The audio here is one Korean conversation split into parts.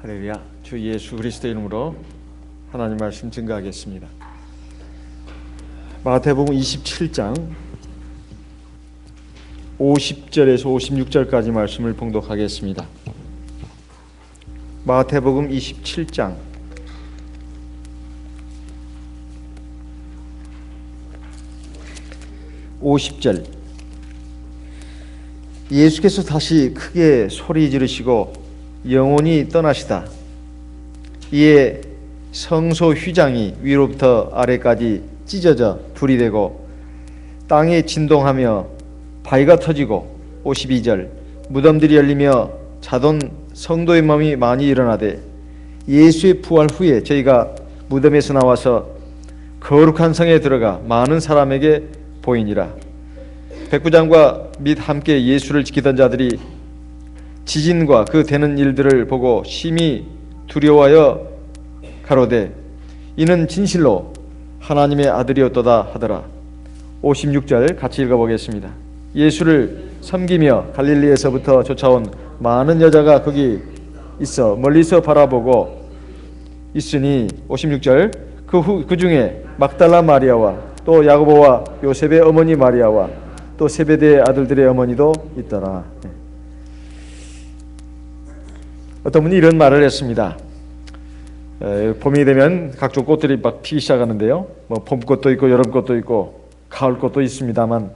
할렐루야. 주 예수 그리스도 이름으로 하나님 말씀 증거하겠습니다. 마태복음 27장 50절에서 56절까지 말씀을 봉독하겠습니다. 마태복음 27장 50절. 예수께서 다시 크게 소리 지르시고 영혼이 떠나시다. 이에 성소 휘장이 위로부터 아래까지 찢어져 불이 되고 땅이 진동하며 바위가 터지고 52절. 무덤들이 열리며 자돈 성도의 몸이 많이 일어나되 예수의 부활 후에 저희가 무덤에서 나와서 거룩한 성에 들어가 많은 사람에게 보이니라. 백부장과 및 함께 예수를 지키던 자들이 지진과 그 되는 일들을 보고 심히 두려워하여 가로되 이는 진실로 하나님의 아들이었도다 하더라. 56절 같이 읽어보겠습니다. 예수를 섬기며 갈릴리에서부터 쫓아온 많은 여자가 거기 있어 멀리서 바라보고 있으니 56절 그 중에 막달라 마리아와 또 야고보와 요셉의 어머니 마리아와 또 세베대의 아들들의 어머니도 있더라. 어떤 분이 이런 말을 했습니다. 봄이 되면 각종 꽃들이 막 피기 시작하는데요. 뭐 봄꽃도 있고 여름꽃도 있고 가을꽃도 있습니다만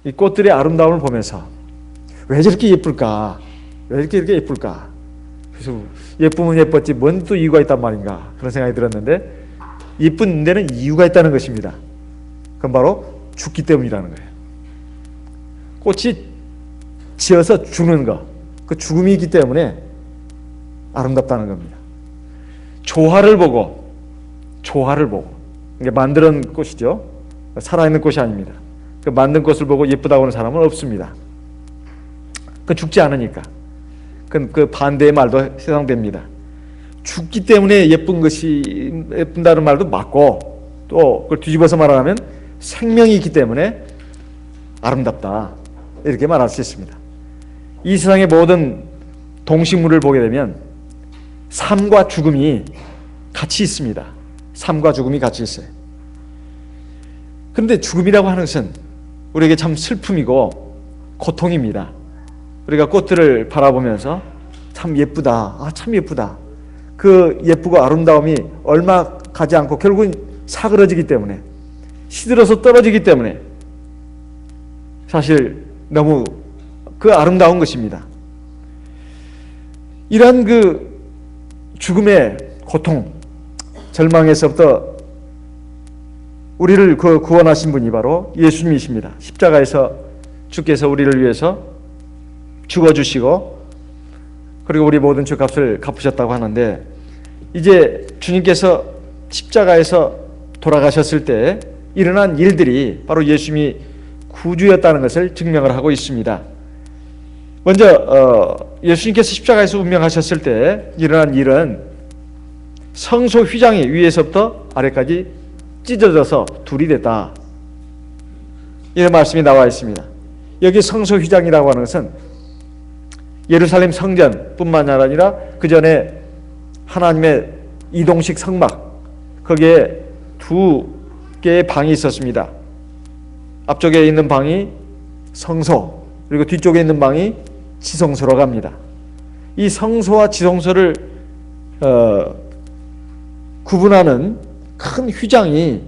이 꽃들의 아름다움을 보면서 왜 저렇게 예쁠까? 왜 이렇게 예쁠까? 그래서 예쁘면 예뻤지 뭔 또 이유가 있단 말인가? 그런 생각이 들었는데 예쁜 데는 이유가 있다는 것입니다. 그건 바로 죽기 때문이라는 거예요. 꽃이 지어서 죽는 거, 그 죽음이 있기 때문에 아름답다는 겁니다. 조화를 보고 이게 만드는 꽃이죠. 살아있는 꽃이 아닙니다. 그 만든 꽃을 보고 예쁘다고 하는 사람은 없습니다. 그 죽지 않으니까. 그 반대의 말도 해당됩니다. 죽기 때문에 예쁜다는 말도 맞고 또 그걸 뒤집어서 말하면 생명이 있기 때문에 아름답다. 이렇게 말할 수 있습니다. 이 세상의 모든 동식물을 보게 되면 삶과 죽음이 같이 있습니다. 삶과 죽음이 같이 있어요. 그런데 죽음이라고 하는 것은 우리에게 참 슬픔이고 고통입니다. 우리가 꽃들을 바라보면서 참 예쁘다. 참 예쁘다. 그 예쁘고 아름다움이 얼마 가지 않고 결국은 사그러지기 때문에 시들어서 떨어지기 때문에 사실 너무 그 아름다운 것입니다. 이러한 그 죽음의 고통, 절망에서부터 우리를 구원하신 분이 바로 예수님이십니다. 십자가에서 주께서 우리를 위해서 죽어주시고 그리고 우리 모든 죄값을 갚으셨다고 하는데 이제 주님께서 십자가에서 돌아가셨을 때 일어난 일들이 바로 예수님이 구주였다는 것을 증명을 하고 있습니다. 먼저 예수님께서 십자가에서 운명하셨을 때 일어난 일은 성소 휘장이 위에서부터 아래까지 찢어져서 둘이 됐다. 이런 말씀이 나와 있습니다. 여기 성소 휘장이라고 하는 것은 예루살렘 성전뿐만 아니라 그 전에 하나님의 이동식 성막, 거기에 두 개의 방이 있었습니다. 앞쪽에 있는 방이 성소, 그리고 뒤쪽에 있는 방이 지성소로 갑니다. 이 성소와 지성소를 구분하는 큰 휘장이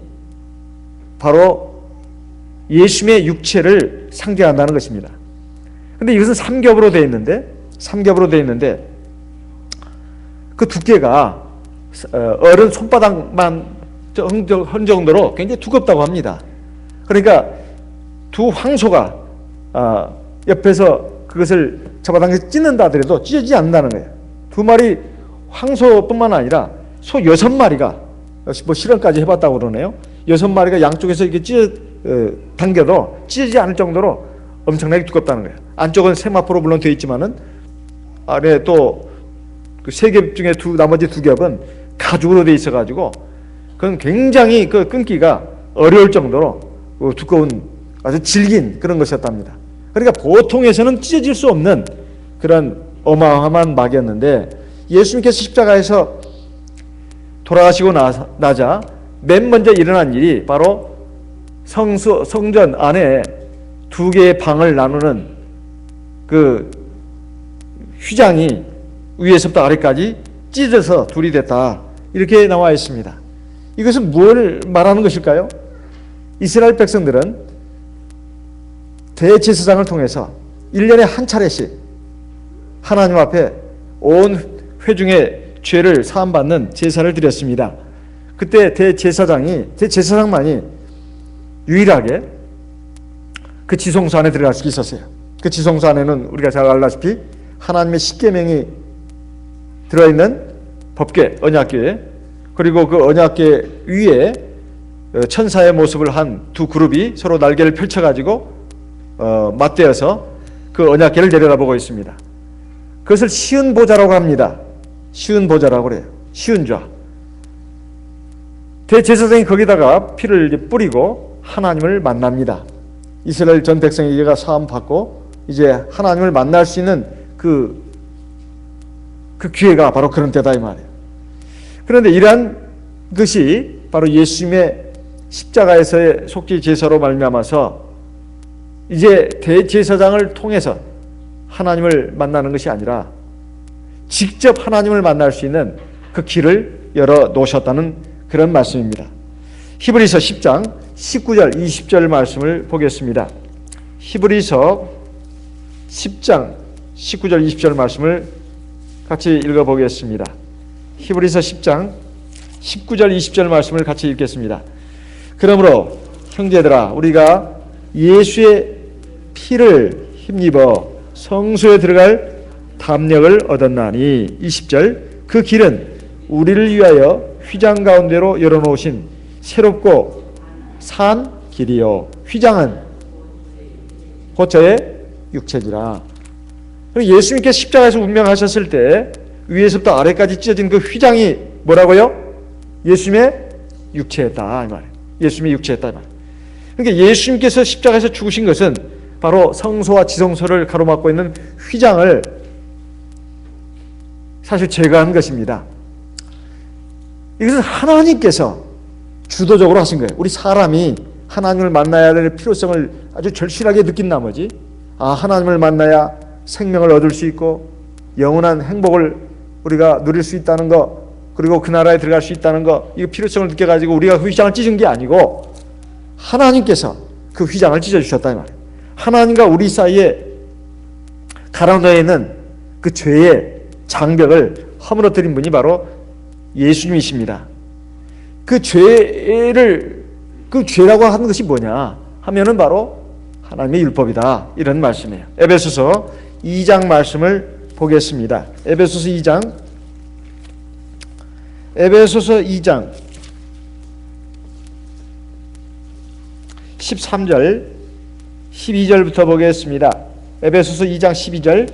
바로 예수님의 육체를 상징한다는 것입니다. 그런데 이것은 삼겹으로 되어 있는데 그 두께가 어른 손바닥만 한 정도로 굉장히 두껍다고 합니다. 그러니까 두 황소가 옆에서 그것을 잡아당겨서 찢는다 하더라도 찢어지지 않는다는 거예요. 두 마리 황소뿐만 아니라 소 6마리가 뭐 실험까지 해봤다고 그러네요. 6마리가 양쪽에서 이렇게 당겨도 찢어지지 않을 정도로 엄청나게 두껍다는 거예요. 안쪽은 세마포로 물론 되어 있지만은 아래 또 그 3겹 중에 나머지 2겹은 가죽으로 되어 있어가지고 그건 굉장히 그 끊기가 어려울 정도로 두꺼운 아주 질긴 그런 것이었답니다. 그러니까 보통에서는 찢어질 수 없는 그런 어마어마한 막이었는데 예수님께서 십자가에서 돌아가시고 나자 맨 먼저 일어난 일이 바로 성전 안에 두 개의 방을 나누는 그 휘장이 위에서부터 아래까지 찢어서 둘이 됐다, 이렇게 나와 있습니다. 이것은 뭘 말하는 것일까요? 이스라엘 백성들은 대제사장을 통해서 1년에 한 차례씩 하나님 앞에 온 회중의 죄를 사함받는 제사를 드렸습니다. 그때 대제사장만이 유일하게 그 지성소 안에 들어갈 수 있었어요. 그 지성소 안에는 우리가 잘 알다시피 하나님의 십계명이 들어있는 법궤, 언약궤, 그리고 그 언약궤 위에 천사의 모습을 한 두 그룹이 서로 날개를 펼쳐가지고 맞대어서 그 언약궤를 내려다보고 있습니다. 그것을 시은 보좌라고 합니다. 시은 보좌라고 그래요. 시은 좌. 대제사장이 거기다가 피를 뿌리고 하나님을 만납니다. 이스라엘 전 백성에게가 사함 받고 이제 하나님을 만날 수 있는 그 기회가 바로 그런 때다, 이 말이에요. 그런데 이러한 것이 바로 예수님의 십자가에서의 속죄 제사로 말미암아서 이제 대제사장을 통해서 하나님을 만나는 것이 아니라 직접 하나님을 만날 수 있는 그 길을 열어 놓으셨다는 그런 말씀입니다. 히브리서 10장 19절 20절 말씀을 보겠습니다. 히브리서 10장 19절 20절 말씀을 같이 읽어보겠습니다. 히브리서 10장 19절 20절 말씀을 같이 읽겠습니다. 그러므로 형제들아, 우리가 예수의 피를 힘입어 성소에 들어갈 담력을 얻었나니, 20절, 그 길은 우리를 위하여 휘장 가운데로 열어놓으신 새롭고 산 길이요, 휘장은 곧 저의 육체니라. 예수님께 십자가에서 운명하셨을 때 위에서부터 아래까지 찢어진 그 휘장이 뭐라고요? 예수님의 육체였다, 이 말이에요. 예수님의 육체였다, 이 말이에요. 그러니까 예수님께서 십자가에서 죽으신 것은 바로 성소와 지성소를 가로막고 있는 휘장을 사실 제거한 것입니다. 이것은 하나님께서 주도적으로 하신 거예요. 우리 사람이 하나님을 만나야 될 필요성을 아주 절실하게 느낀 나머지, 하나님을 만나야 생명을 얻을 수 있고 영원한 행복을 우리가 누릴 수 있다는 거, 그리고 그 나라에 들어갈 수 있다는 거, 이 필요성을 느껴가지고 우리가 그 휘장을 찢은 게 아니고 하나님께서 그 휘장을 찢어주셨다, 이 말이에요. 하나님과 우리 사이에 가라놓여 있는 그 죄의 장벽을 허물어뜨린 분이 바로 예수님이십니다. 그 죄라고 하는 것이 뭐냐 하면은 바로 하나님의 율법이다, 이런 말씀이에요. 에베소서 2장 말씀을 보겠습니다. 에베소서 2장 13절 12절부터 보겠습니다. 에베소서 2장 12절,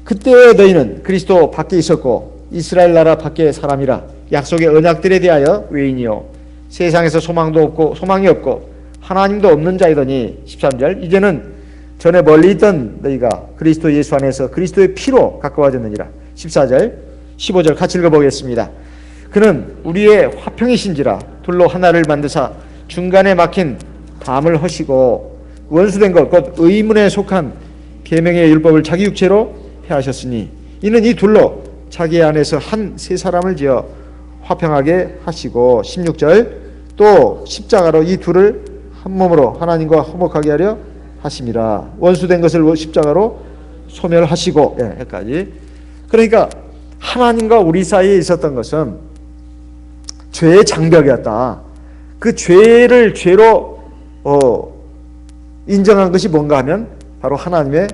그때 너희는 그리스도 밖에 있었고 이스라엘 나라 밖의 사람이라 약속의 언약들에 대하여 외인이요 세상에서 소망도 없고 소망이 없고 하나님도 없는 자이더니, 13절, 이제는 전에 멀리 있던 너희가 그리스도 예수 안에서 그리스도의 피로 가까워졌느니라. 14절 15절 같이 읽어보겠습니다. 그는 우리의 화평이신지라 둘로 하나를 만드사 중간에 막힌 담을 허시고 원수된 것 곧 의문에 속한 계명의 율법을 자기 육체로 해하셨으니, 이는 이 둘로 자기 안에서 한 세 사람을 지어 화평하게 하시고, 16절, 또 십자가로 이 둘을 한 몸으로 하나님과 화목하게 하려 하심이라. 원수된 것을 십자가로 소멸하시고, 여기까지. 그러니까 하나님과 우리 사이에 있었던 것은 죄의 장벽이었다. 그 죄를 죄로 인정한 것이 뭔가 하면 바로 하나님의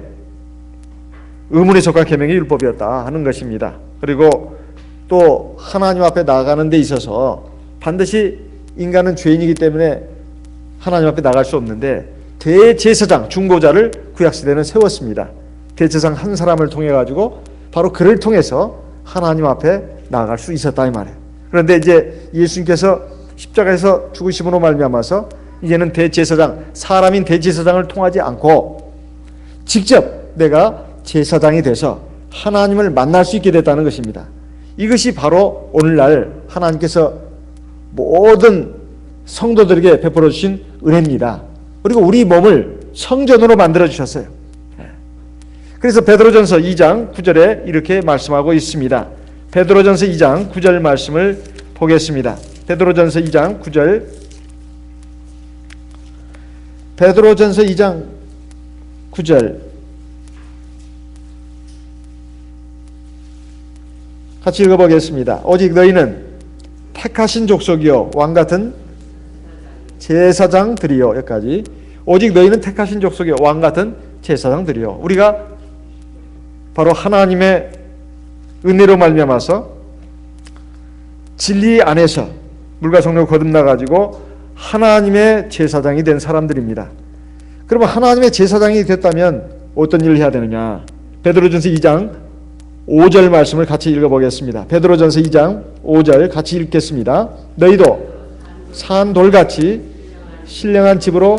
의문에 속한 계명의 율법이었다 하는 것입니다. 그리고 또 하나님 앞에 나아가는 데 있어서 반드시 인간은 죄인이기 때문에 하나님 앞에 나갈 수 없는데 대제사장, 중보자를 구약시대는 세웠습니다. 대제사장 한 사람을 통해 가지고 바로 그를 통해서 하나님 앞에 나아갈 수 있었다, 이 말이에요. 그런데 이제 예수님께서 십자가에서 죽으심으로 말미암아서 이제는 대제사장, 사람인 대제사장을 통하지 않고 직접 내가 제사장이 돼서 하나님을 만날 수 있게 됐다는 것입니다. 이것이 바로 오늘날 하나님께서 모든 성도들에게 베풀어 주신 은혜입니다. 그리고 우리 몸을 성전으로 만들어 주셨어요. 그래서 베드로전서 2장 9절에 이렇게 말씀하고 있습니다. 베드로전서 2장 9절 말씀을 보겠습니다. 베드로전서 2장 9절. 베드로전서 2장 9절 같이 읽어보겠습니다. 오직 너희는 택하신 족속이요 왕같은 제사장들이요. 여기까지. 오직 너희는 택하신 족속이요 왕같은 제사장들이요. 우리가 바로 하나님의 은혜로 말미암아서 진리 안에서 물과 성령을 거듭나 가지고 하나님의 제사장이 된 사람들입니다. 그러면 하나님의 제사장이 됐다면 어떤 일을 해야 되느냐? 베드로전서 2장 5절 말씀을 같이 읽어보겠습니다. 베드로전서 2장 5절 같이 읽겠습니다. 너희도 산 돌같이 신령한 집으로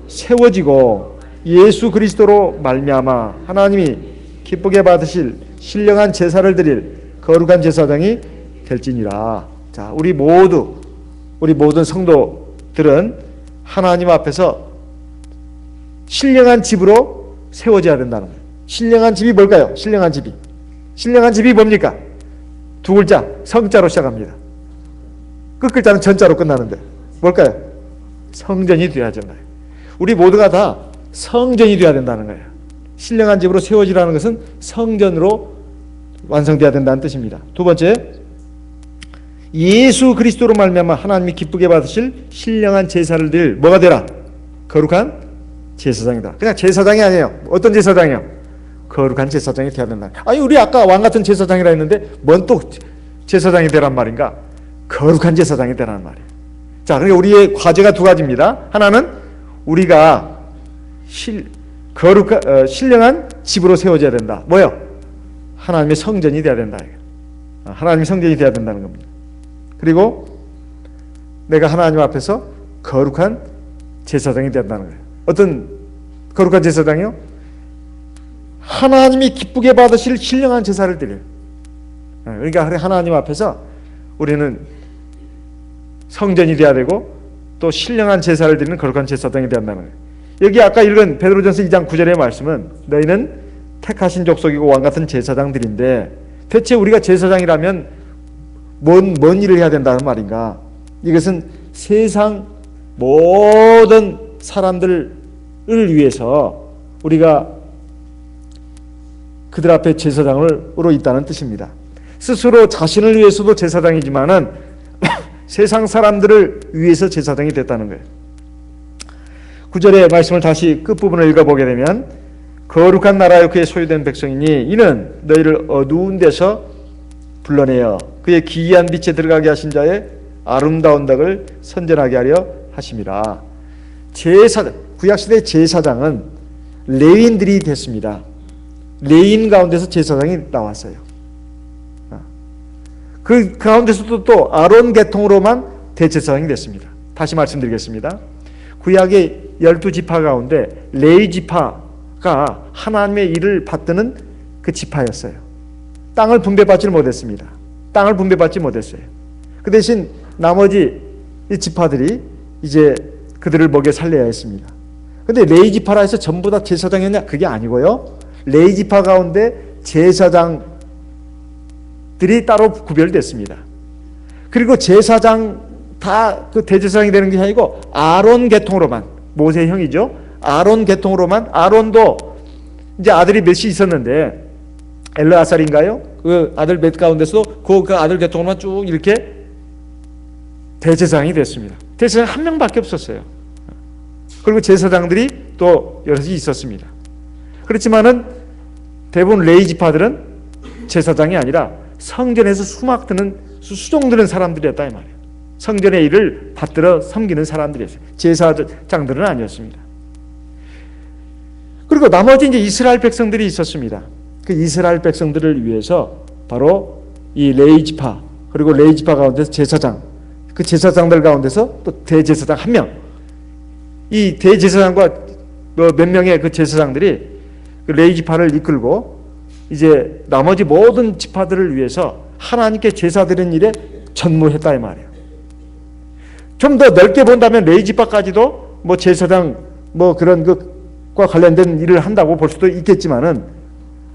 세워지고 예수 그리스도로 말미암아 하나님이 기쁘게 받으실 신령한 제사를 드릴 거룩한 제사장이 될지니라. 자, 우리 모든 성도들은 하나님 앞에서 신령한 집으로 세워져야 된다는 거예요. 신령한 집이 뭘까요? 신령한 집이 뭡니까? 두 글자, 성자로 시작합니다. 끝 글자는 전자로 끝나는데 뭘까요? 성전이 되어야 된다. 우리 모두가 다 성전이 되어야 된다는 거예요. 신령한 집으로 세워지라는 것은 성전으로 완성되어야 된다는 뜻입니다. 두 번째, 예수 그리스도로 말미암아 하나님이 기쁘게 받으실 신령한 제사를 드릴 뭐가 되라? 거룩한 제사장이다. 그냥 제사장이 아니에요. 어떤 제사장이요? 거룩한 제사장이 되어야 된다. 아니, 우리 아까 왕같은 제사장이라 했는데 뭔 또 제사장이 되란 말인가? 거룩한 제사장이 되라는 말이에요. 자, 그러니까 우리의 과제가 두 가지입니다. 하나는 우리가 신령한 집으로 세워져야 된다. 뭐요? 하나님의 성전이 되어야 된다. 하나님의 성전이 되어야 된다는 겁니다. 그리고 내가 하나님 앞에서 거룩한 제사장이 된다는 거예요. 어떤 거룩한 제사장이요? 하나님이 기쁘게 받으실 신령한 제사를 드려요. 그러니까 하나님 앞에서 우리는 성전이 되어야 되고 또 신령한 제사를 드리는 거룩한 제사장이 되어야 한다는 거예요. 여기 아까 읽은 베드로전서 2장 9절의 말씀은 너희는 택하신 족속이고 왕같은 제사장들인데 대체 우리가 제사장이라면 뭔 일을 해야 된다는 말인가? 이것은 세상 모든 사람들을 위해서 우리가 그들 앞에 제사장으로 있다는 뜻입니다. 스스로 자신을 위해서도 제사장이지만은 세상 사람들을 위해서 제사장이 됐다는 거예요. 9절의 말씀을 다시 끝부분을 읽어보게 되면 거룩한 나라여 그의 소유된 백성이니 이는 너희를 어두운 데서 불러내어 그의 기이한 빛에 들어가게 하신 자의 아름다운 덕을 선전하게 하려 하심이라. 구약시대 제사장은 레위인들이 됐습니다. 레위인 가운데서 제사장이 나왔어요. 그 가운데서도 또 아론 계통으로만 대제사장이 됐습니다. 다시 말씀드리겠습니다. 구약의 12지파 가운데 레위 지파가 하나님의 일을 받드는 그 지파였어야 땅을 분배받지 못했습니다. 땅을 분배받지 못했어요. 그 대신 나머지 이 지파들이 이제 그들을 먹여 살려야 했습니다. 근데 레위 지파라 해서 전부 다 제사장이었냐? 그게 아니고요. 레위 지파 가운데 제사장들이 따로 구별됐습니다. 그리고 제사장 다 그 대제사장이 되는 게 아니고 아론 계통으로만, 모세의 형이죠. 아론 계통으로만, 아론도 이제 아들이 몇이 있었는데 엘르아살인가요? 그 아들 몇 가운데서 그 아들 계통으로만 쭉 이렇게 대제사장이 됐습니다. 대제사장 한 명밖에 없었어요. 그리고 제사장들이 또 여럿이 있었습니다. 그렇지만은 대부분 레위 지파들은 제사장이 아니라 성전에서 수종드는 사람들이었다 이 말이에요. 성전의 일을 받들어 섬기는 사람들이었어요. 제사장들은 아니었습니다. 그리고 나머지 이제 이스라엘 백성들이 있었습니다. 그 이스라엘 백성들을 위해서 바로 이 레위 지파, 그리고 레위 지파 가운데서 제사장, 그 제사장들 가운데서 또 대제사장 한 명, 이 대제사장과 몇 명의 그 제사장들이 그 레위 지파를 이끌고 이제 나머지 모든 지파들을 위해서 하나님께 제사 드리는 일에 전무했다 이 말이에요. 좀 더 넓게 본다면 레위지파까지도 뭐 제사장 뭐 그런 것과 관련된 일을 한다고 볼 수도 있겠지만은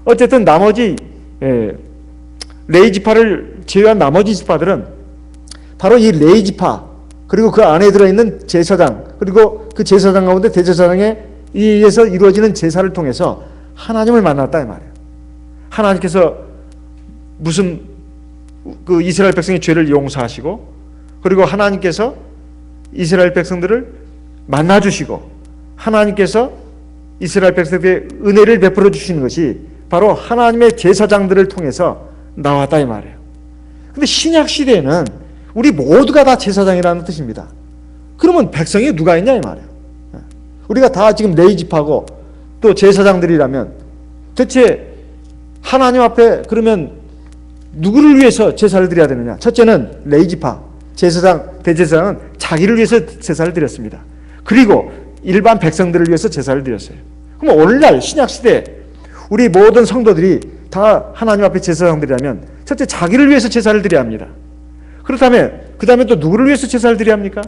어쨌든 나머지 레위지파를 제외한 나머지 지파들은 바로 이 레위지파 그리고 그 안에 들어있는 제사장 그리고 그 제사장 가운데 대제사장에 의해서 이루어지는 제사를 통해서 하나님을 만났다 이 말이에요. 하나님께서 무슨 그 이스라엘 백성의 죄를 용서하시고 그리고 하나님께서 이스라엘 백성들을 만나주시고 하나님께서 이스라엘 백성에게 은혜를 베풀어 주시는 것이 바로 하나님의 제사장들을 통해서 나왔다 이 말이에요. 근데 신약 시대에는 우리 모두가 다 제사장이라는 뜻입니다. 그러면 백성이 누가 있냐 이 말이에요. 우리가 다 지금 레위지파고 또 제사장들이라면 대체 하나님 앞에 그러면 누구를 위해서 제사를 드려야 되느냐? 첫째는 레위지파 제사장 대제사장은 자기를 위해서 제사를 드렸습니다. 그리고 일반 백성들을 위해서 제사를 드렸어요. 그럼 오늘날 신약 시대 우리 모든 성도들이 다 하나님 앞에 제사장들이라면 첫째 자기를 위해서 제사를 드려야 합니다. 그렇다면 그 다음에 또 누구를 위해서 제사를 드려야 합니까?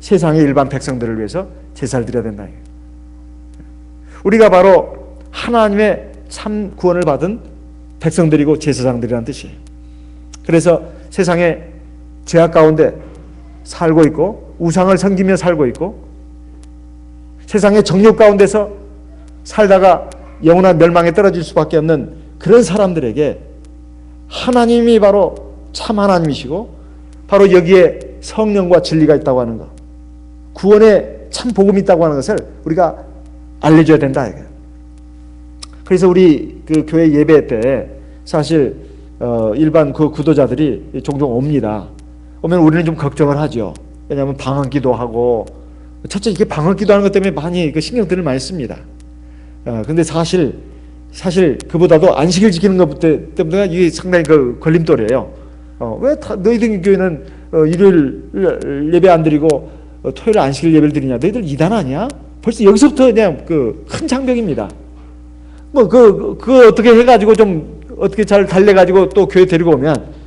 세상의 일반 백성들을 위해서 제사를 드려야 된다. 우리가 바로 하나님의 참 구원을 받은 백성들이고 제사장들이라는 뜻이에요. 그래서 세상에 죄악 가운데 살고 있고 우상을 섬기며 살고 있고 세상의 정욕 가운데서 살다가 영원한 멸망에 떨어질 수밖에 없는 그런 사람들에게 하나님이 바로 참 하나님이시고 바로 여기에 성령과 진리가 있다고 하는 것, 구원의 참 복음이 있다고 하는 것을 우리가 알려줘야 된다. 그래서 우리 그 교회 예배 때 사실 일반 그 구도자들이 종종 옵니다. 오면 우리는 좀 걱정을 하죠. 왜냐하면 방언기도 하고 첫째 이게 방언기도하는 것 때문에 많이 그 신경들을 많이 씁니다. 근데 사실 그보다도 안식일 지키는 것 때문에 이게 상당히 그 걸림돌이에요. 왜 너희들 교회는 일요일 예배 안 드리고 토요일 안식일 예배를 드리냐? 너희들 이단 아니야? 벌써 여기서부터 그냥 그 큰 장벽입니다. 뭐 그 어떻게 해가지고 좀 어떻게 잘 달래가지고 또 교회 데리고 오면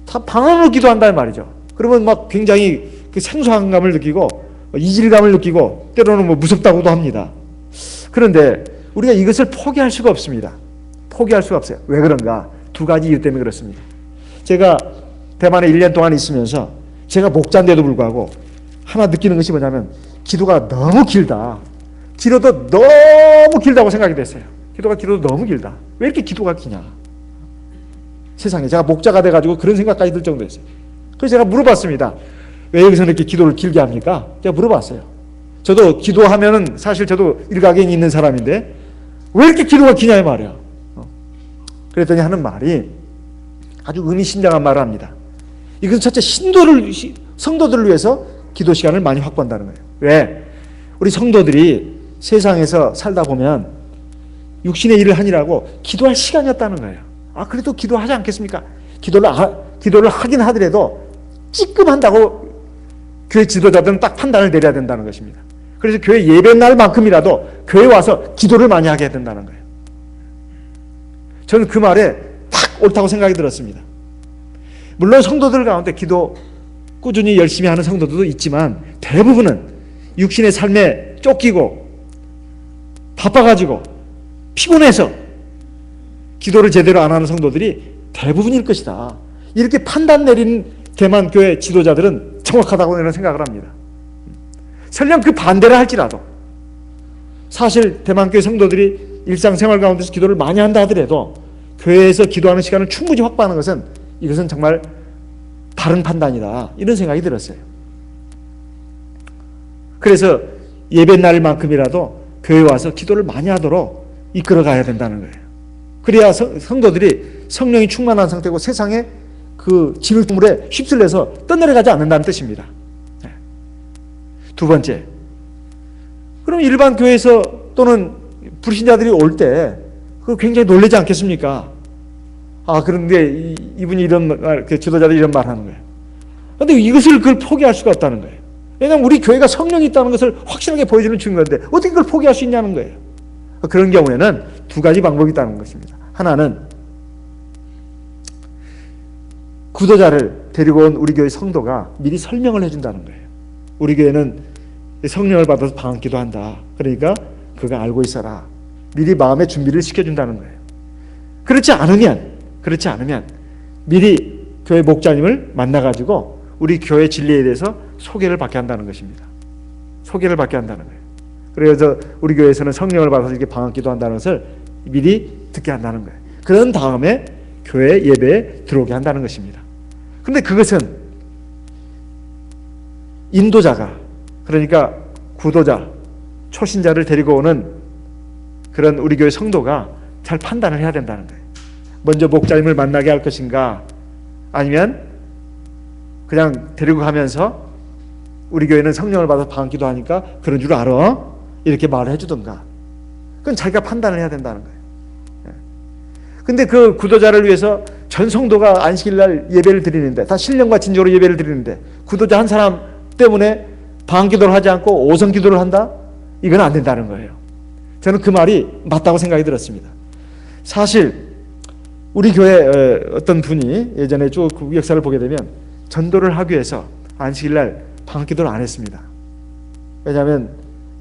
다 방언으로 기도한다는 말이죠. 그러면 막 굉장히 그 생소한 감을 느끼고 이질감을 느끼고 때로는 뭐 무섭다고도 합니다. 그런데 우리가 이것을 포기할 수가 없습니다. 포기할 수가 없어요. 왜 그런가? 두 가지 이유 때문에 그렇습니다. 제가 대만에 1년 동안 있으면서 제가 목자인데도 불구하고 하나 느끼는 것이 뭐냐면 기도가 너무 길다. 기도도 너무 길다고 생각이 됐어요. 기도도 너무 길다. 왜 이렇게 기도가 기냐? 세상에 제가 목자가 돼가지고 그런 생각까지 들 정도였어요. 그래서 제가 물어봤습니다. 왜 여기서 이렇게 기도를 길게 합니까? 제가 물어봤어요. 저도 기도하면은 사실 저도 일가견이 있는 사람인데 왜 이렇게 기도가 기냐 이 말이야. 그랬더니 하는 말이 아주 의미심장한 말을 합니다. 이것은 첫째 성도들을 위해서 기도 시간을 많이 확보한다는 거예요. 왜? 우리 성도들이 세상에서 살다 보면 육신의 일을 하느라고 기도할 시간이 없다는 거예요. 그래도 기도하지 않겠습니까? 기도를 하긴 하더라도 찌끔한다고 교회 지도자들은 딱 판단을 내려야 된다는 것입니다. 그래서 교회 예배 날만큼이라도 교회 와서 기도를 많이 하게 된다는 거예요. 저는 그 말에 딱 옳다고 생각이 들었습니다. 물론 성도들 가운데 기도 꾸준히 열심히 하는 성도들도 있지만 대부분은 육신의 삶에 쫓기고 바빠가지고 피곤해서 기도를 제대로 안 하는 성도들이 대부분일 것이다. 이렇게 판단 내린 대만교회 지도자들은 정확하다고 저는 생각을 합니다. 설령 그 반대를 할지라도 사실 대만교회 성도들이 일상생활 가운데서 기도를 많이 한다 하더라도 교회에서 기도하는 시간을 충분히 확보하는 것은 이것은 정말 바른 판단이다. 이런 생각이 들었어요. 그래서 예배 날만큼이라도 교회에 와서 기도를 많이 하도록 이끌어 가야 된다는 거예요. 그래야 성도들이 성령이 충만한 상태고 세상에 그 진흙물에 휩쓸려서 떠내려가지 않는다는 뜻입니다. 두 번째, 그럼 일반 교회에서 또는 불신자들이 올 때 그거 굉장히 놀라지 않겠습니까? 그런데 이분이 이런 말, 지도자들이 이런 말 하는 거예요. 그런데 이것을 그걸 포기할 수가 없다는 거예요. 왜냐하면 우리 교회가 성령이 있다는 것을 확실하게 보여주는 증거인데 어떻게 그걸 포기할 수 있냐는 거예요. 그런 경우에는 두 가지 방법이 있다는 것입니다. 하나는 구도자를 데리고 온 우리 교회 성도가 미리 설명을 해준다는 거예요. 우리 교회는 성령을 받아서 방언기도 한다. 그러니까 그거 알고 있어라. 미리 마음의 준비를 시켜준다는 거예요. 그렇지 않으면 미리 교회 목자님을 만나가지고 우리 교회 진리에 대해서 소개를 받게 한다는 것입니다. 소개를 받게 한다는 거예요. 그래서 우리 교회에서는 성령을 받아서 이렇게 방언기도 한다는 것을 미리 듣게 한다는 거예요. 그런 다음에 교회 예배에 들어오게 한다는 것입니다. 그런데 그것은 인도자가, 그러니까 구도자, 초신자를 데리고 오는 그런 우리 교회 성도가 잘 판단을 해야 된다는 거예요. 먼저 목자님을 만나게 할 것인가, 아니면 그냥 데리고 가면서 우리 교회는 성령을 받아서 방언기도 하니까 그런 줄 알아, 이렇게 말을 해주던가. 그건 자기가 판단을 해야 된다는 거예요. 근데 그 구도자를 위해서 전 성도가 안식일날 예배를 드리는데, 다 신령과 진정으로 예배를 드리는데 구도자 한 사람 때문에 방언기도를 하지 않고 오성기도를 한다? 이건 안 된다는 거예요. 저는 그 말이 맞다고 생각이 들었습니다. 사실 우리 교회 어떤 분이 예전에 쭉 그 역사를 보게 되면 전도를 하기 위해서 안식일날 방언기도를 안 했습니다. 왜냐하면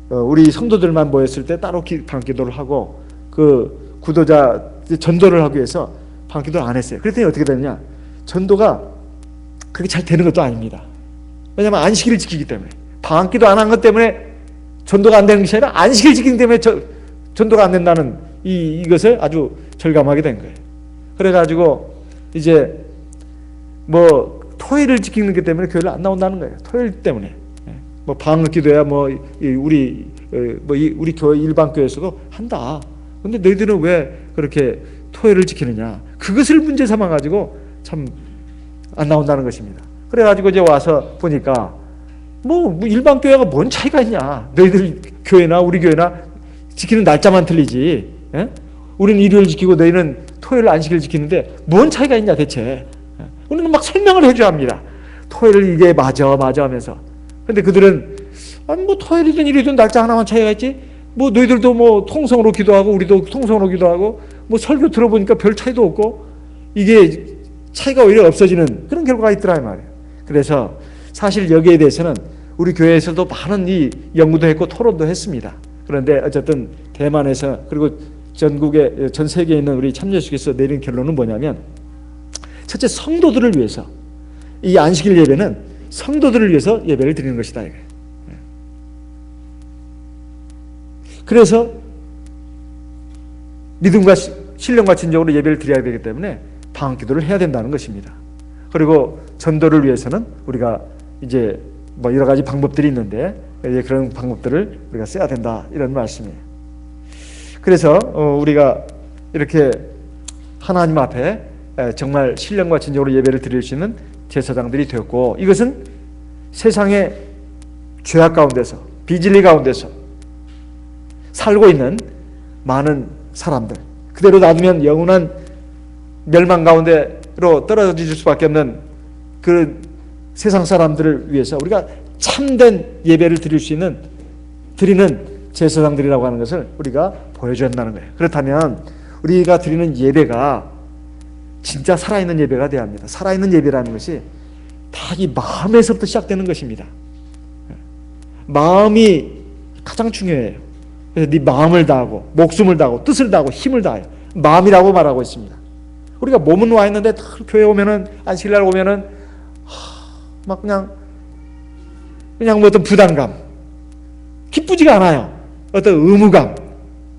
우리 성도들만 모였을 때 따로 방언기도를 하고, 그 구도자 전도를 하기 위해서 방언기도를 안 했어요. 그랬더니 어떻게 되느냐, 전도가 그렇게 잘 되는 것도 아닙니다. 왜냐하면 안식일을 지키기 때문에. 방언기도 안 한 것 때문에 전도가 안 되는 것이 아니라 안식일 지키기 때문에 전도가 안 된다는 이것을 아주 절감하게 된 거예요. 그래가지고 이제 뭐 토요일을 지키는 것 때문에 교회를 안 나온다는 거예요. 토요일 때문에. 뭐 방언기도야 뭐 우리 교회 일반 교회에서도 한다. 근데 너희들은 왜 그렇게 토요일을 지키느냐? 그것을 문제 삼아 가지고 참 안 나온다는 것입니다. 그래가지고 이제 와서 보니까 뭐 일반 교회가 뭔 차이가 있냐? 너희들 교회나 우리 교회나 지키는 날짜만 틀리지. 예? 우리는 일요일 지키고 너희는 토요일 안식일 지키는데 뭔 차이가 있냐 대체? 우리는 막 설명을 해줘야 합니다. 토요일 이게 맞아 하면서. 근데 그들은 아니 뭐 토요일이든 일요일이든 날짜 하나만 차이가 있지. 뭐 너희들도 뭐 통성으로 기도하고 우리도 통성으로 기도하고 뭐 설교 들어보니까 별 차이도 없고, 이게 차이가 오히려 없어지는 그런 결과가 있더라 이 말이에요. 그래서 사실 여기에 대해서는 우리 교회에서도 많은 이 연구도 했고 토론도 했습니다. 그런데 어쨌든 대만에서 그리고 전국에 전 세계에 있는 우리 참여식에서 내린 결론은 뭐냐면, 첫째 성도들을 위해서 이 안식일 예배는 성도들을 위해서 예배를 드리는 것이다 이거예요. 그래서 믿음과 신령과 진정으로 예배를 드려야 되기 때문에 방언기도를 해야 된다는 것입니다. 그리고 전도를 위해서는 우리가 이제 뭐 여러 가지 방법들이 있는데 이제 그런 방법들을 우리가 써야 된다 이런 말씀이에요. 그래서 우리가 이렇게 하나님 앞에 정말 신령과 진정으로 예배를 드릴 수 있는 제사장들이 되었고, 이것은 세상의 죄악 가운데서 비진리 가운데서 살고 있는 많은 사람들, 그대로 놔두면 영원한 멸망 가운데로 떨어질 수밖에 없는 그 세상 사람들을 위해서 우리가 참된 예배를 드리는 제사장들이라고 하는 것을 우리가 보여줘야 한다는 거예요. 그렇다면 우리가 드리는 예배가 진짜 살아있는 예배가 되어야 합니다. 살아있는 예배라는 것이 다 이 마음에서부터 시작되는 것입니다. 마음이 가장 중요해요. 그래서 네 마음을 다하고 목숨을 다하고 뜻을 다하고 힘을 다하여 마음이라고 말하고 있습니다. 우리가 몸은 와 있는데 교회 오면은 안식일날 오면은 막 그냥 뭐 어떤 부담감, 기쁘지가 않아요. 어떤 의무감,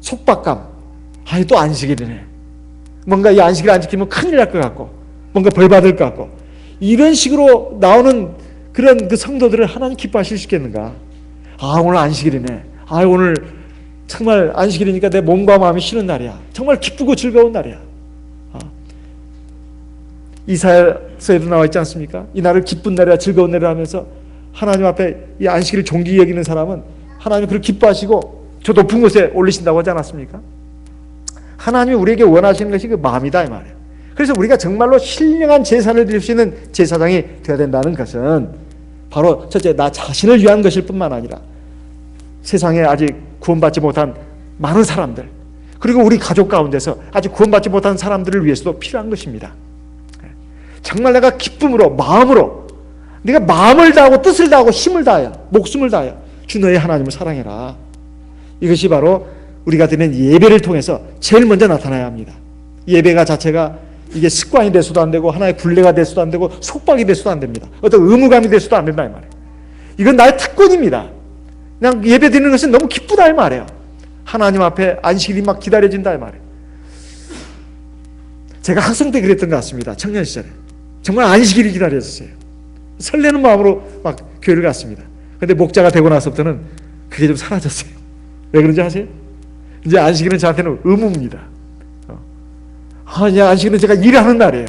속박감. 아니 또 안식일이네. 뭔가 이 안식일 안 지키면 큰일 날 것 같고, 뭔가 벌 받을 것 같고, 이런 식으로 나오는 그런 그 성도들을 하나님 기뻐하실 수 있겠는가? 아 오늘 안식일이네. 아 오늘 정말 안식일이니까 내 몸과 마음이 쉬는 날이야. 정말 기쁘고 즐거운 날이야. 이사야서에도 나와 있지 않습니까? 이 날을 기쁜 날이라 즐거운 날이라 하면서 하나님 앞에 이 안식일을 존귀히 여기는 사람은 하나님이 그를 기뻐하시고 저 높은 곳에 올리신다고 하지 않았습니까? 하나님이 우리에게 원하시는 것이 그 마음이다 이 말이에요. 그래서 우리가 정말로 신령한 제사를 드릴 수 있는 제사장이 되어야 된다는 것은 바로 첫째 나 자신을 위한 것일 뿐만 아니라 세상에 아직 구원받지 못한 많은 사람들, 그리고 우리 가족 가운데서 아직 구원받지 못한 사람들을 위해서도 필요한 것입니다. 정말 내가 기쁨으로 마음으로 네가 마음을 다하고 뜻을 다하고 힘을 다하여 목숨을 다하여 주 너의 하나님을 사랑해라. 이것이 바로 우리가 드리는 예배를 통해서 제일 먼저 나타나야 합니다. 예배가 자체가 이게 습관이 돼서도 안 되고 하나의 굴레가 돼서도 안 되고 속박이 돼서도 안 됩니다. 어떤 의무감이 돼서도 안 된다 이 말이에요. 이건 나의 특권입니다. 그냥 예배 드리는 것은 너무 기쁘다 이 말이에요. 하나님 앞에 안식일이 막 기다려진다 이 말이에요. 제가 학생 때 그랬던 것 같습니다. 청년 시절에 정말 안식일이 기다려졌어요. 설레는 마음으로 막 교회를 갔습니다. 그런데 목자가 되고 나서부터는 그게 좀 사라졌어요. 왜 그런지 아세요? 이제 안식일은 저한테는 의무입니다. 이제 안식일은 제가 일하는 날이에요.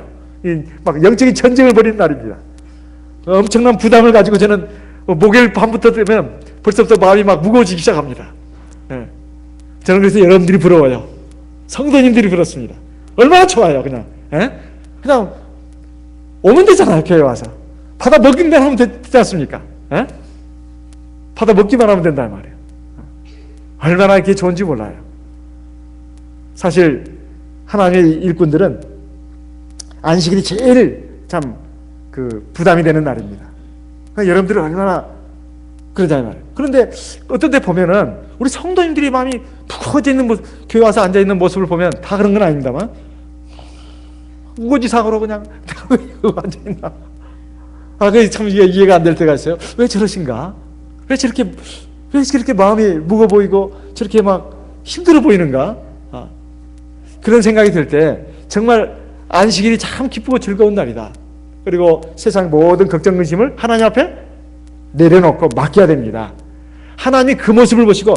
막 영적인 전쟁을 벌이는 날입니다. 엄청난 부담을 가지고 저는 목요일 밤부터 되면 벌써부터 마음이 막 무거워지기 시작합니다. 저는 그래서 여러분들이 부러워요. 성도님들이 부럽습니다. 얼마나 좋아요. 그냥 오면 되잖아요. 교회 와서 받아 먹기만 하면 되지 않습니까? 받아 먹기만 하면 된다 말이에요. 얼마나 이게 좋은지 몰라요. 사실 하나님의 일꾼들은 안식일이 제일 참 부담이 되는 날입니다. 그러니까 여러분들은 얼마나 그러자 말이에요. 그런데 어떤 데 보면은 우리 성도님들이 마음이 푹어져 있는 모습, 교회 와서 앉아 있는 모습을 보면 다 그런 건 아닙니다만 우거지상으로 그냥 앉아 있나? 그게 참 이해가 안 될 때가 있어요. 왜 저러신가? 왜 저렇게 마음이 무거워 보이고 저렇게 막 힘들어 보이는가? 그런 생각이 들 때 정말 안식일이 참 기쁘고 즐거운 날이다. 그리고 세상 모든 걱정 근심을 하나님 앞에 내려놓고 맡겨야 됩니다. 하나님이 그 모습을 보시고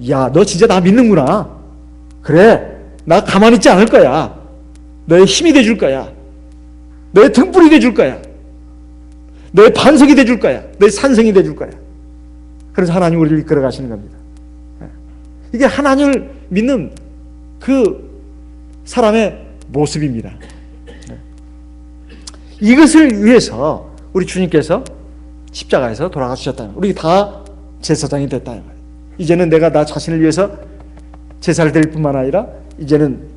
야, 너 진짜 나 믿는구나. 그래, 나 가만히 있지 않을 거야. 너의 힘이 돼줄 거야. 너의 등불이 돼줄 거야. 너의 반석이 돼줄 거야. 너의 산성이 돼줄 거야. 그래서 하나님 우리를 이끌어 가시는 겁니다. 이게 하나님을 믿는 그 사람의 모습입니다. 이것을 위해서 우리 주님께서 십자가에서 돌아가주셨다. 우리 다 제사장이 됐다. 이제는 내가 나 자신을 위해서 제사를 드릴 뿐만 아니라 이제는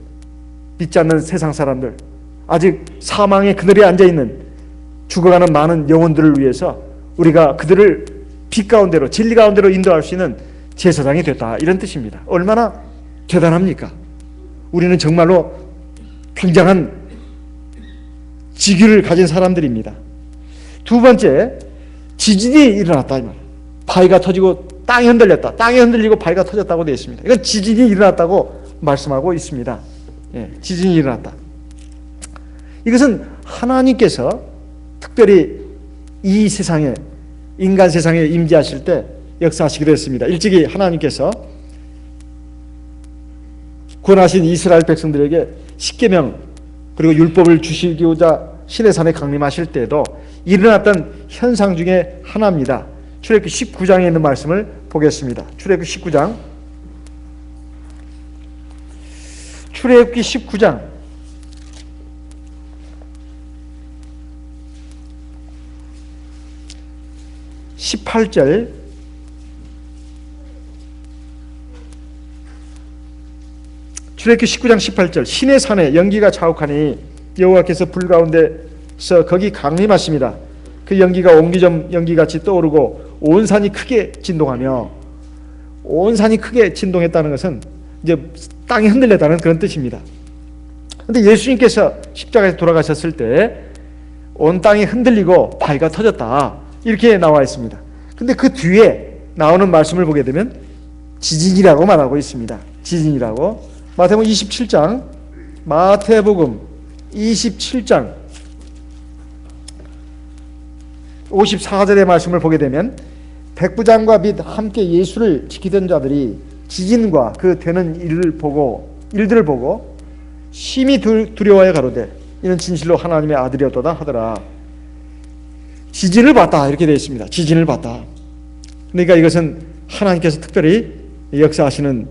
믿지 않는 세상 사람들, 아직 사망의 그늘에 앉아있는 죽어가는 많은 영혼들을 위해서 우리가 그들을 빛 가운데로 진리 가운데로 인도할 수 있는 제사장이 됐다. 이런 뜻입니다. 얼마나 대단합니까? 우리는 정말로 굉장한 직위를 가진 사람들입니다. 두 번째, 지진이 일어났다. 바위가 터지고 땅이 흔들렸다. 땅이 흔들리고 바위가 터졌다고 되어 있습니다. 이건 지진이 일어났다고 말씀하고 있습니다. 지진이 일어났다. 이것은 하나님께서 특별히 이 세상에, 인간 세상에 임재하실 때 역사하시기로 했습니다. 일찍이 하나님께서 구원하신 이스라엘 백성들에게 십계명 그리고 율법을 주시고자 시내산에 강림하실 때에도 일어났던 현상 중에 하나입니다. 출애굽기 19장에 있는 말씀을 보겠습니다. 출애굽기 19장 18절 출애굽기 19장 18절 시내 산에 연기가 자욱하니 여호와께서 불 가운데서 거기 강림하십니다. 그 연기가 옹기점 연기같이 떠오르고 온 산이 크게 진동하며, 온 산이 크게 진동했다는 것은 이제 땅이 흔들렸다는 그런 뜻입니다. 그런데 예수님께서 십자가에서 돌아가셨을 때 온 땅이 흔들리고 바위가 터졌다 이렇게 나와 있습니다. 근데 그 뒤에 나오는 말씀을 보게 되면 지진이라고 말하고 있습니다. 지진이라고. 마태복음 27장, 마태복음 27장 54절의 말씀을 보게 되면 백부장과 및 함께 예수를 지키던 자들이 지진과 그 되는 일들을 보고 심히 두려워하여 가로되 이는 진실로 하나님의 아들이었도다 하더라. 지진을 봤다 이렇게 되어 있습니다. 지진을 봤다. 그러니까 이것은 하나님께서 특별히 역사하시는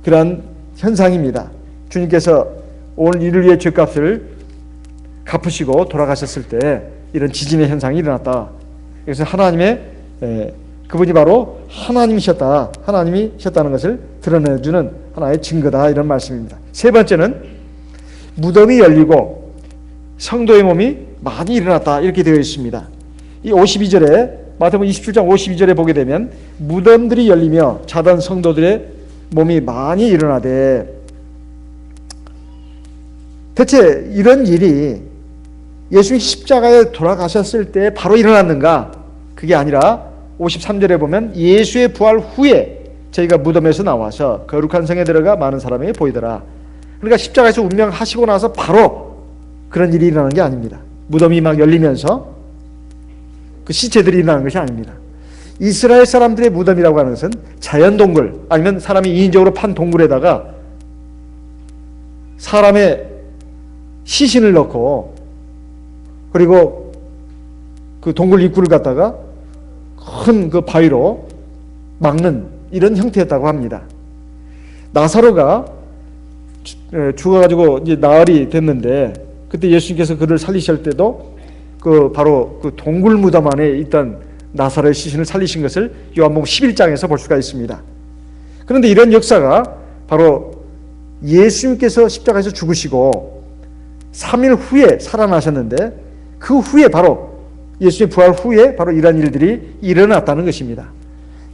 그러한 현상입니다. 주님께서 오늘 이를 위해 죄값을 갚으시고 돌아가셨을 때 이런 지진의 현상이 일어났다. 그래서 하나님의 그분이 바로 하나님이셨다. 하나님이셨다는 것을 드러내주는 하나의 증거다. 이런 말씀입니다. 세 번째는 무덤이 열리고 성도의 몸이 많이 일어났다 이렇게 되어 있습니다. 이 52절에 마태복음 27장 52절에 보게 되면 무덤들이 열리며 자던 성도들의 몸이 많이 일어나되, 대체 이런 일이 예수님이 십자가에 돌아가셨을 때 바로 일어났는가? 그게 아니라 53절에 보면 예수의 부활 후에 저희가 무덤에서 나와서 거룩한 성에 들어가 많은 사람에게 보이더라. 그러니까 십자가에서 운명하시고 나서 바로 그런 일이 일어나는 게 아닙니다. 무덤이 막 열리면서 그 시체들이 일어나는 것이 아닙니다. 이스라엘 사람들의 무덤이라고 하는 것은 자연 동굴 아니면 사람이 인위적으로 판 동굴에다가 사람의 시신을 넣고 그리고 그 동굴 입구를 갖다가 큰 그 바위로 막는 이런 형태였다고 합니다. 나사로가 죽어가지고 이제 나흘이 됐는데 그때 예수님께서 그를 살리실 때도 그 바로 그 동굴 무덤 안에 있던 나사로의 시신을 살리신 것을 요한복음 11장에서 볼 수가 있습니다. 그런데 이런 역사가 바로 예수님께서 십자가에서 죽으시고 3일 후에 살아나셨는데 그 후에 바로 예수의 부활 후에 바로 이러한 일들이 일어났다는 것입니다.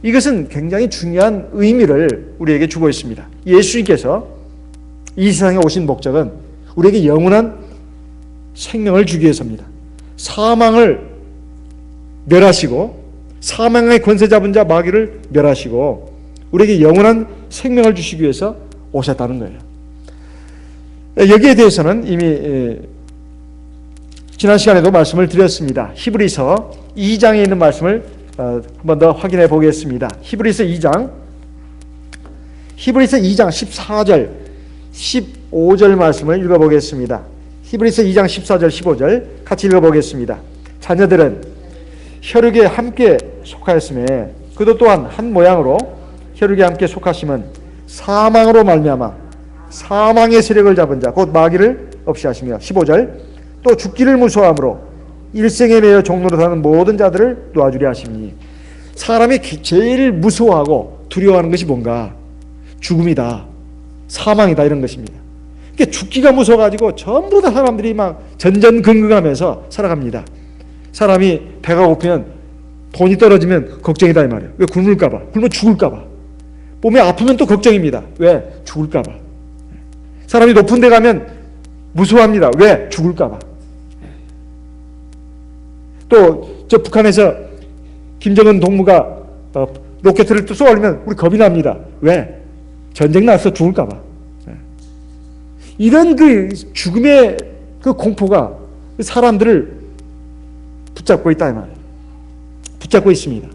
이것은 굉장히 중요한 의미를 우리에게 주고 있습니다. 예수님께서 이 세상에 오신 목적은 우리에게 영원한 생명을 주기 위해서입니다. 사망을 멸하시고 사망의 권세 잡은 자 마귀를 멸하시고 우리에게 영원한 생명을 주시기 위해서 오셨다는 거예요. 여기에 대해서는 이미 지난 시간에도 말씀을 드렸습니다. 히브리서 2장에 있는 말씀을 한 번 더 확인해 보겠습니다. 히브리서 2장 14절 15절 말씀을 읽어보겠습니다. 히브리서 2장 14절 15절 같이 읽어보겠습니다. 자녀들은 혈육에 함께 속하였음에 그도 또한 한 모양으로 혈육에 함께 속하심은 사망으로 말미암아 사망의 세력을 잡은 자 곧 마귀를 없이 하시며 15절 또 죽기를 무서워함으로 일생에 매여 종로로 사는 모든 자들을 놓아주려 하시니 사람이 제일 무서워하고 두려워하는 것이 뭔가? 죽음이다, 사망이다 이런 것입니다. 그러니까 죽기가 무서워가지고 전부 다 사람들이 막 전전긍긍하면서 살아갑니다. 사람이 배가 고프면 돈이 떨어지면 걱정이다 이 말이에요. 왜? 굶을까봐, 굶으면 죽을까봐. 몸이 아프면 또 걱정입니다. 왜? 죽을까봐. 사람이 높은 데 가면 무서워합니다. 왜? 죽을까봐. 또 저 북한에서 김정은 동무가 로켓을 또 쏘아올리면 우리 겁이 납니다. 왜? 전쟁 나서 죽을까봐. 이런 그 죽음의 그 공포가 사람들을 붙잡고 있다 이 말이에요. 붙잡고 있습니다.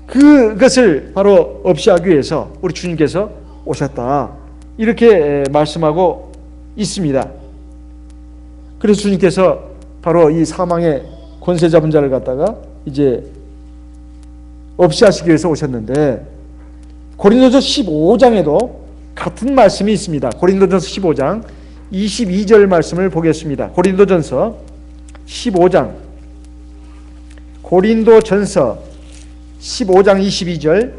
그것을 바로 없이 하기 위해서 우리 주님께서 오셨다 이렇게 말씀하고 있습니다. 그래서 주님께서 바로 이 사망의 권세 잡은 자를 갖다가 이제 없이 하시기 위해서 오셨는데 고린도전서 15장에도 같은 말씀이 있습니다. 고린도전서 15장 22절 말씀을 보겠습니다. 고린도전서 15장 고린도전서 15장 22절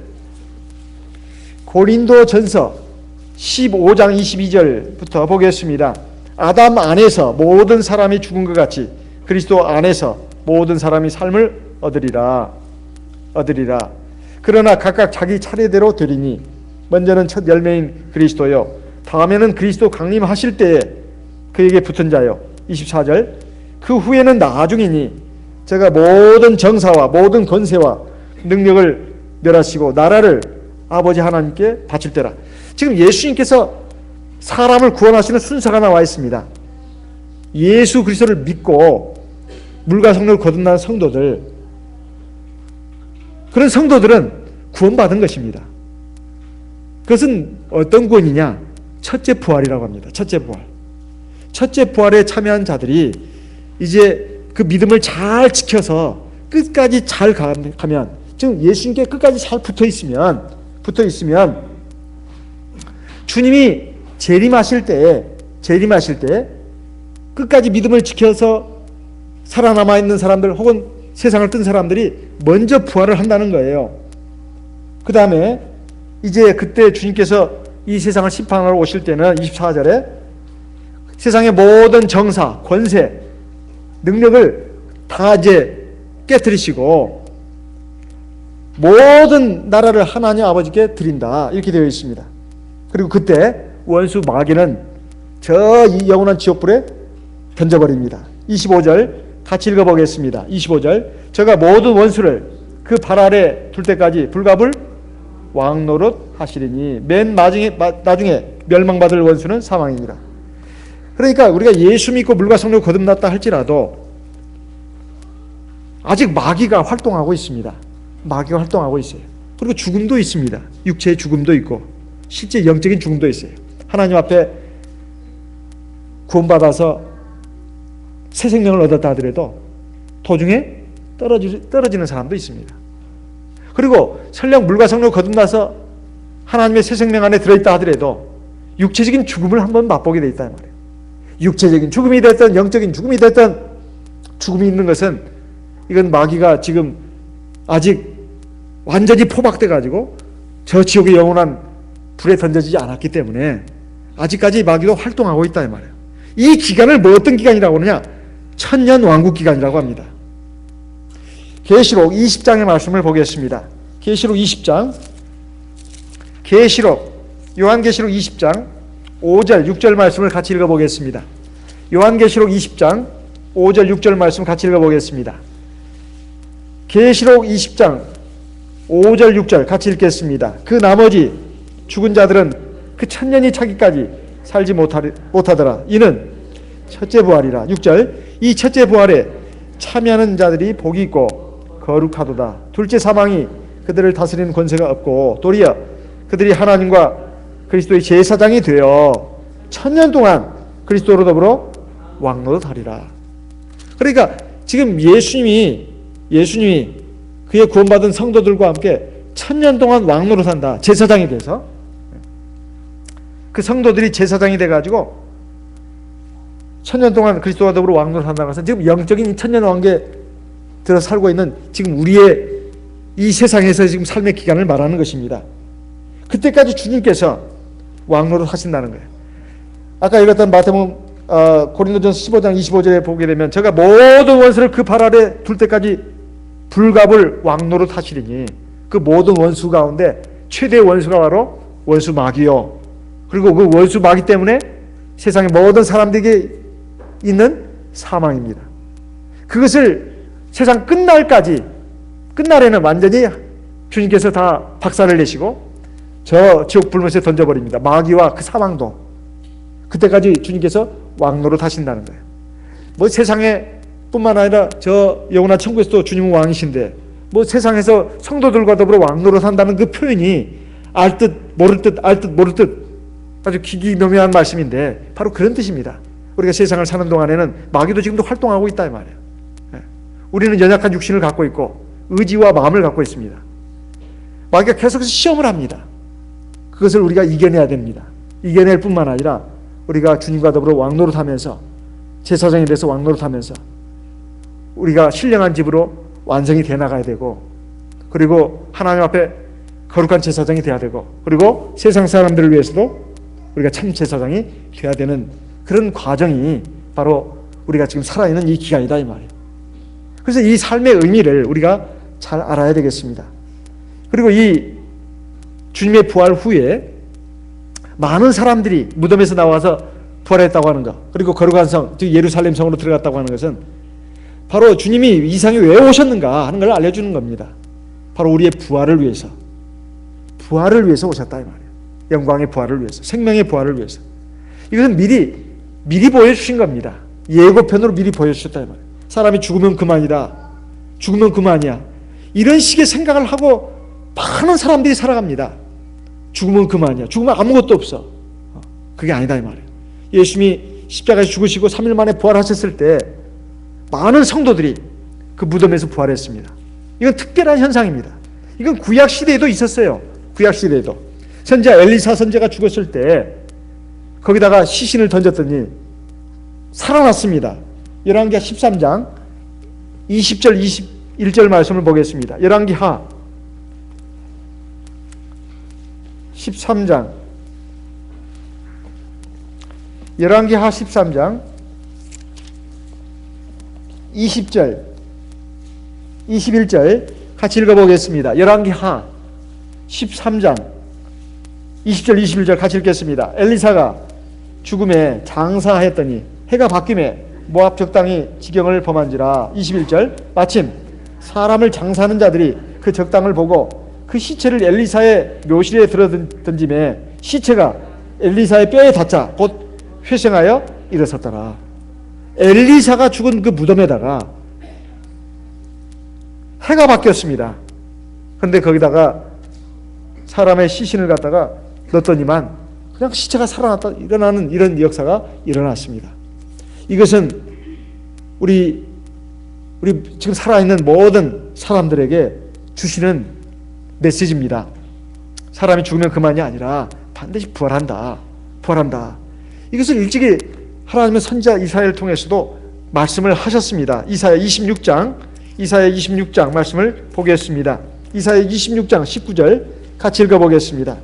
고린도전서 15장 22절부터 보겠습니다. 아담 안에서 모든 사람이 죽은 것 같이 그리스도 안에서 모든 사람이 삶을 얻으리라. 그러나 각각 자기 차례대로 되리니 먼저는 첫 열매인 그리스도요 다음에는 그리스도 강림하실 때에 그에게 붙은 자요 24절 그 후에는 나중이니 제가 모든 정사와 모든 권세와 능력을 멸하시고 나라를 아버지 하나님께 바칠 때라. 지금 예수님께서 사람을 구원하시는 순서가 나와 있습니다. 예수 그리스도를 믿고 물과 성령을 거듭난 성도들, 그런 성도들은 구원받은 것입니다. 그것은 어떤 구원이냐? 첫째 부활이라고 합니다. 첫째 부활. 첫째 부활에 참여한 자들이 이제 그 믿음을 잘 지켜서 끝까지 잘 가면, 즉 예수님께 끝까지 잘 붙어 있으면 주님이 재림하실 때 끝까지 믿음을 지켜서 살아남아 있는 사람들 혹은 세상을 뜬 사람들이 먼저 부활을 한다는 거예요. 그 다음에 이제 그때 주님께서 이 세상을 심판하러 오실 때는 24절에 세상의 모든 정사, 권세, 능력을 다 이제 깨뜨리시고 모든 나라를 하나님 아버지께 드린다, 이렇게 되어 있습니다. 그리고 그때 원수 마귀는 저 영원한 지옥불에 던져버립니다. 25절 같이 읽어보겠습니다. 25절 저가 모든 원수를 그 발 아래 둘 때까지 불갑을 왕노릇 하시리니 맨 나중에 멸망받을 원수는 사망입니다. 그러니까 우리가 예수 믿고 물과 성령을 거듭났다 할지라도 아직 마귀가 활동하고 있습니다. 마귀가 활동하고 있어요. 그리고 죽음도 있습니다. 육체의 죽음도 있고 실제 영적인 죽음도 있어요. 하나님 앞에 구원받아서 새 생명을 얻었다 하더라도 도중에 떨어지는 사람도 있습니다. 그리고 설령 물과 성령을 거듭나서 하나님의 새 생명 안에 들어있다 하더라도 육체적인 죽음을 한번 맛보게 돼 있다는 말이에요. 육체적인 죽음이 됐든 영적인 죽음이 됐든 죽음이 있는 것은 이건 마귀가 지금 아직 완전히 포박돼 가지고 저 지옥의 영원한 불에 던져지지 않았기 때문에 아직까지 마귀가 활동하고 있다 이 말이에요. 이 기간을 뭐 어떤 기간이라고 하느냐? 천년 왕국 기간이라고 합니다. 계시록 20장의 말씀을 보겠습니다. 계시록 20장, 요한계시록 20장 5절 6절 말씀을 같이 읽어보겠습니다. 요한계시록 20장 5절 6절 말씀 같이 읽어보겠습니다. 계시록 20장 5절 6절 같이 읽겠습니다. 그 나머지 죽은 자들은 그 천년이 차기까지 살지 못하더라. 이는 첫째 부활이라. 6절 이 첫째 부활에 참여하는 자들이 복이 있고 거룩하도다. 둘째 사망이 그들을 다스리는 권세가 없고 도리어 그들이 하나님과 그리스도의 제사장이 되어 천년 동안 그리스도로 더불어 왕노릇하리라. 그러니까 지금 예수님이 그의 구원받은 성도들과 함께 천년 동안 왕노릇한다. 제사장이 돼서 그 성도들이 제사장이 돼가지고 천년 동안 그리스도와 더불어 왕노릇한다는 것은 지금 영적인 천년 왕국에 들어 살고 있는 지금 우리의 이 세상에서 지금 삶의 기간을 말하는 것입니다. 그때까지 주님께서 왕노릇 하신다는 거예요. 아까 읽었던 마태복음 고린도전서 15장 25절에 보게 되면 제가 모든 원수를 그 발 아래 둘 때까지 불갑을 왕노릇 하시리니 그 모든 원수 가운데 최대의 원수가 바로 원수 마귀요. 그리고 그 원수 마귀 때문에 세상의 모든 사람들에게 있는 사망입니다. 그것을 세상 끝날에는 완전히 주님께서 다 박살을 내시고 저 지옥 불못에 던져버립니다. 마귀와 그 사망도. 그때까지 주님께서 왕노릇 하신다는 거예요. 뭐 세상에 뿐만 아니라 저 영원한 천국에서도 주님은 왕이신데 뭐 세상에서 성도들과 더불어 왕노릇 한다는 그 표현이 알 듯 모를 듯 아주 기기묘묘한 말씀인데 바로 그런 뜻입니다. 우리가 세상을 사는 동안에는 마귀도 지금도 활동하고 있다 이 말이에요. 우리는 연약한 육신을 갖고 있고 의지와 마음을 갖고 있습니다. 마귀가 계속해서 시험을 합니다. 그것을 우리가 이겨내야 됩니다. 이겨낼 뿐만 아니라 우리가 주님과 더불어 왕노릇하면서 제사장이 돼서 왕노릇하면서 우리가 신령한 집으로 완성이 돼 나가야 되고 그리고 하나님 앞에 거룩한 제사장이 돼야 되고 그리고 세상 사람들을 위해서도 우리가 참 제사장이 돼야 되는 그런 과정이 바로 우리가 지금 살아있는 이 기간이다 이 말이에요. 그래서 이 삶의 의미를 우리가 잘 알아야 되겠습니다. 그리고 이 주님의 부활 후에 많은 사람들이 무덤에서 나와서 부활했다고 하는 것, 그리고 거룩한 성, 즉 예루살렘 성으로 들어갔다고 하는 것은 바로 주님이 이 세상에 왜 오셨는가 하는 걸 알려주는 겁니다. 바로 우리의 부활을 위해서 오셨다 이 말이에요. 영광의 부활을 위해서, 생명의 부활을 위해서. 이것은 미리 보여주신 겁니다. 예고편으로 미리 보여주셨다 이 말이에요. 사람이 죽으면 그만이다, 죽으면 그만이야, 이런 식의 생각을 하고 많은 사람들이 살아갑니다. 죽으면 그만이야, 죽으면 아무것도 없어. 그게 아니다 이 말이에요. 예수님이 십자가에서 죽으시고 3일 만에 부활하셨을 때 많은 성도들이 그 무덤에서 부활했습니다. 이건 특별한 현상입니다. 이건 구약 시대에도 있었어요. 구약 시대에도 선지자 엘리사 선지자가 죽었을 때 거기다가 시신을 던졌더니 살아났습니다. 열왕기하 13장 20절 21절 말씀을 보겠습니다. 열왕기하 13장 열왕기하 13장 20절 21절 같이 읽어보겠습니다. 열왕기하 13장 20절 21절 같이 읽겠습니다. 엘리사가 죽음에 장사했더니 해가 바뀌매 모압 적당이 지경을 범한지라. 21절 마침 사람을 장사하는 자들이 그 적당을 보고 그 시체를 엘리사의 묘실에 들어 던짐에 시체가 엘리사의 뼈에 닿자 곧 회생하여 일어섰더라. 엘리사가 죽은 그 무덤에다가 해가 바뀌었습니다. 그런데 거기다가 사람의 시신을 갖다가 넣었더니만 그냥 시체가 살아났다 일어나는 이런 역사가 일어났습니다. 이것은 우리 지금 살아있는 모든 사람들에게 주시는 메시지입니다. 사람이 죽으면 그만이 아니라 반드시 부활한다. 이것을 일찍이 하나님의 선지자 이사야를 통해서도 말씀을 하셨습니다. 이사야 26장 말씀을 보겠습니다. 이사야 26장 19절 같이 읽어보겠습니다.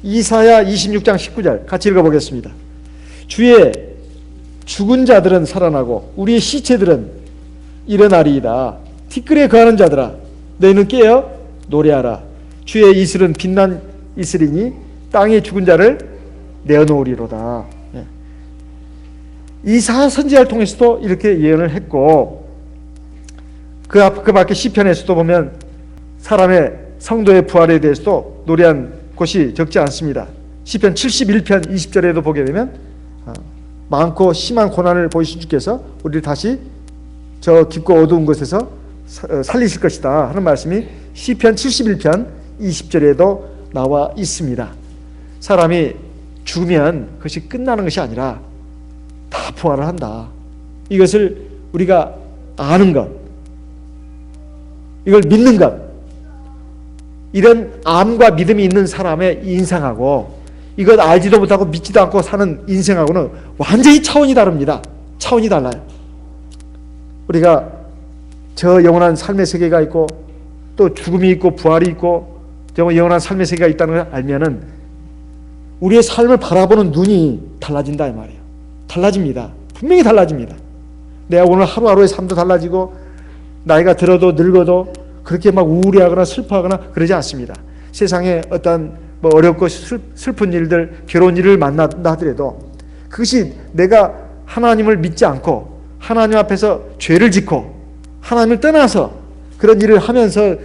이사야 26장 19절 같이 읽어보겠습니다. 주의 죽은 자들은 살아나고 우리의 시체들은 일어나리이다. 티끌에 거하는 자들아 너희는 깨어 노래하라. 주의 이슬은 빛난 이슬이니 땅에 죽은 자를 내어놓으리로다. 이사야 선지자를 통해서도 이렇게 예언을 했고 그 밖에 시편에서도 보면 사람의 성도의 부활에 대해서도 노래한 곳이 적지 않습니다. 시편 71편 20절에도 보게 되면 많고 심한 고난을 보이신 주께서 우리를 다시 저 깊고 어두운 곳에서 살리실 것이다 하는 말씀이 시편 71편 20절에도 나와 있습니다. 사람이 죽으면 그것이 끝나는 것이 아니라 다 부활을 한다. 이것을 우리가 아는 것, 이걸 믿는 것, 이런 암과 믿음이 있는 사람의 인생하고 이것 알지도 못하고 믿지도 않고 사는 인생하고는 완전히 차원이 다릅니다. 차원이 달라요. 우리가 저 영원한 삶의 세계가 있고 또 죽음이 있고 부활이 있고 저 영원한 삶의 세계가 있다는 걸 알면은 우리의 삶을 바라보는 눈이 달라진다 이 말이에요. 달라집니다. 분명히 달라집니다. 내가 오늘 하루하루의 삶도 달라지고 나이가 들어도 늙어도 그렇게 막 우울해하거나 슬퍼하거나 그러지 않습니다. 세상에 어떤 뭐 어렵고 슬픈 일들, 괴로운 일을 만난다 하더라도 그것이 내가 하나님을 믿지 않고 하나님 앞에서 죄를 짓고 하나님을 떠나서 그런 일을 하면서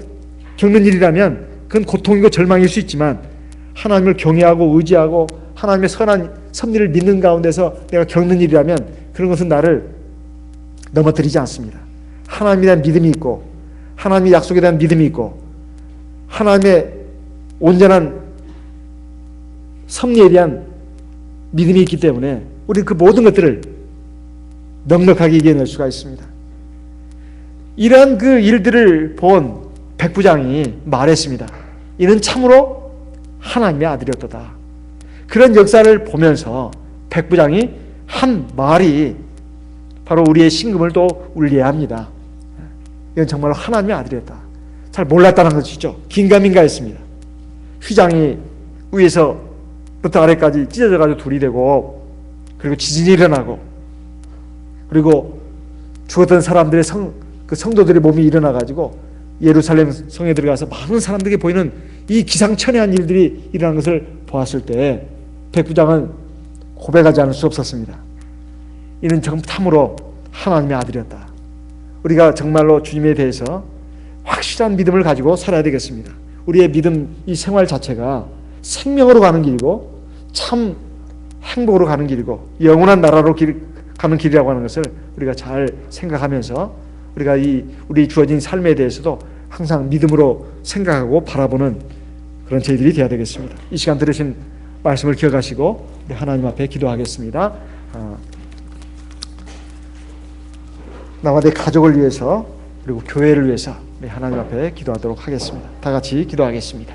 겪는 일이라면 그건 고통이고 절망일 수 있지만 하나님을 경외하고 의지하고 하나님의 선한 섭리를 믿는 가운데서 내가 겪는 일이라면 그런 것은 나를 넘어뜨리지 않습니다. 하나님에 대한 믿음이 있고 하나님의 약속에 대한 믿음이 있고 하나님의 온전한 섭리에 대한 믿음이 있기 때문에 우리 그 모든 것들을 넉넉하게 이겨낼 수가 있습니다. 이러한 그 일들을 본 백부장이 말했습니다. 이는 참으로 하나님의 아들이었도다. 그런 역사를 보면서 백부장이 한 말이 바로 우리의 심금을 또 울리게 합니다. 이건 정말로 하나님의 아들이었다. 잘 몰랐다는 것이죠. 긴가민가했습니다. 휘장이 위에서부터 아래까지 찢어져가지고 둘이 되고 그리고 지진이 일어나고 그리고 죽었던 사람들의 성도들의 몸이 일어나가지고 예루살렘 성에 들어가서 많은 사람들에게 보이는 이 기상천외한 일들이 일어나는 것을 보았을 때 백부장은 고백하지 않을 수 없었습니다. 이는 참으로 하나님의 아들이었다. 우리가 정말로 주님에 대해서 확실한 믿음을 가지고 살아야 되겠습니다. 우리의 믿음 이 생활 자체가 생명으로 가는 길이고 참 행복으로 가는 길이고 영원한 나라로 가는 길이라고 하는 것을 우리가 잘 생각하면서 우리가 우리 주어진 삶에 대해서도 항상 믿음으로 생각하고 바라보는 그런 저희들이 되어야 되겠습니다. 이 시간 들으신 말씀을 기억하시고 우리 하나님 앞에 기도하겠습니다. 나와 내 가족을 위해서 그리고 교회를 위해서 우리 하나님 앞에 기도하도록 하겠습니다. 다 같이 기도하겠습니다.